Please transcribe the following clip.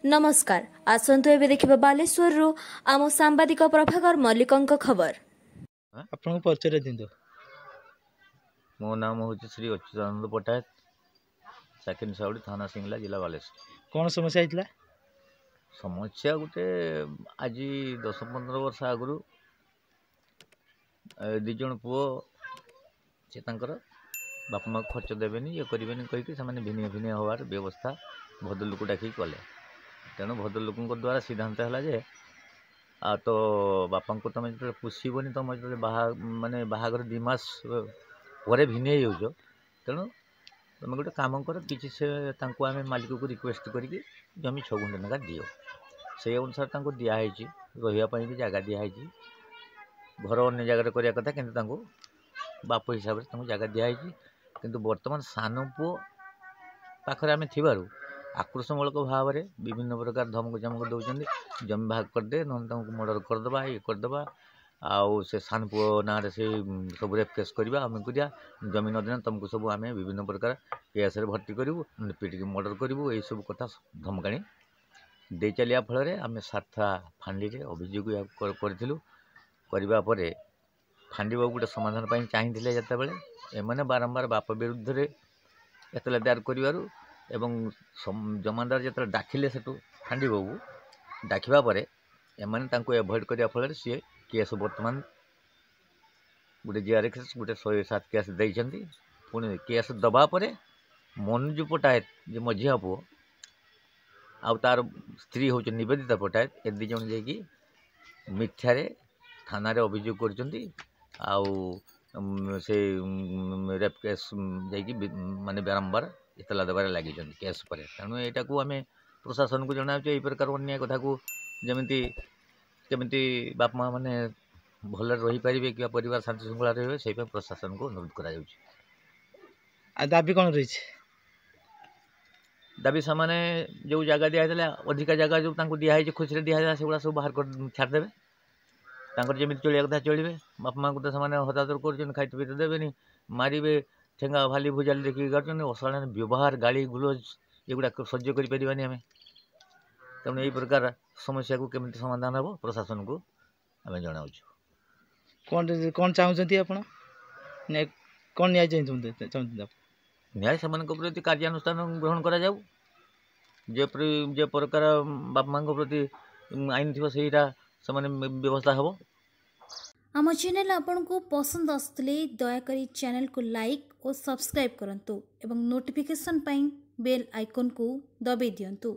नमस्कार आसंतु एबे देखिबा बालेश्वर रु आम सांबादिक प्रभाकर मल्लिकंक खबर। आपन परिचय दिंदो। मो नाम हूँ श्री अच्युतानंद पट्टायत, सेकेंड साउडी थाना सिंगला जिला बालेश्वर। कौन समस्या होता? समस्या गोटे आज 10-15 वर्ष आगु दी जन पुओ से बापा माँ खर्च देवेनि ये करेनि कहीकि भिन्न भिन्न हबार व्यवस्था भद्र लोक डाक कले। तेणु भद्र लोक द्वारा सिद्धांत है आ तो बापा को तुम जो पोषबनी तुम जो माने बाहागर 2 मास पर भिन्न हो तेणु तुम गोटे कम कर कि आम मालिक को रिक्वेस्ट करके जमी 6 गुंठ लेखा दियो। से अनुसार दिखाई रही भी जगह दिखाई घर अन्य जगह करने कथा कि बाप हिसाब से जगह दिखाई किंतु वर्तमान सान पुओ पाखे आम थी आक्रोशमूलक भाव में विभिन्न प्रकार धमक चमक दौरान जमी भाग करदे ना मर्डर करदे ये करदे आउ से सान पुओ ना से सब रेप केस करवा आम करिया जमी नदेना तुमको सब आम विभिन्न प्रकार केस भर्ती करूँ पीटिक मर्डर करूँ यही सब कथा धमकाणी दे चलिया फल आम सारथा फांडी अभियोग करूँ करने फांडी बाबू गोटे समाधान पर चाहिए जिते बड़े एमने बारंबार बाप विरुद्ध में एतला दायर कर जमादार जो डाकिले से फांडी बाबू डाकवा एमने एभोड करने फल सी केस बर्तमान गोटे जीआरएक्स गोटे 107 केस देती पुणी केस दबापर मनोज पट्टायत जो मझिया पुओ आउ तार स्त्री हूँ निवेदिता पट्टायत ए 2 जन जाकि मिथ्यार थाना अभियोग कर से रेप केस माने बारंबार इतला देवार लगी केस पर। तेणु यहाँ को आम प्रशासन को जनाऊँ यही प्रकार अन्य कथा को जमी केमी बाप माँ मैंने भल रही पारे कि परिवार शांति श्रृंखला रही से प्रशासन को अनुरोध करा दाबी कौन रही? दाबी सामाने जो जगह दिखाई अधिका जगह जो दिखाई खुशी दिखाई से सब बाहर कर छाड़देवे जमी चलिया कथा चलिए बापा माँ को तो हतादर कर खाई पीते देवे मारे ठेंगा भाली भुजाली देखिए कर अशालीन व्यवहार गाड़ी गुलज एगुड़ा सह्य करें आम। तेणु यही प्रकार समस्या को केमी समाधान हम प्रशासन को आम जनाऊ। कौन चाहते आप कौन न्याय चाहते? न्याय से प्रति कार्यानुष्ठान ग्रहण करा जाऊ जे प्रकार बापा माँ प्रति आईन थी से व्यवस्था हम। आम चैनल आपन को पसंद आसले दयाकरी चैनल को लाइक और सब्सक्राइब करंतु एवं नोटिफिकेशन पाई बेल आइकन को दबाई दियंतु।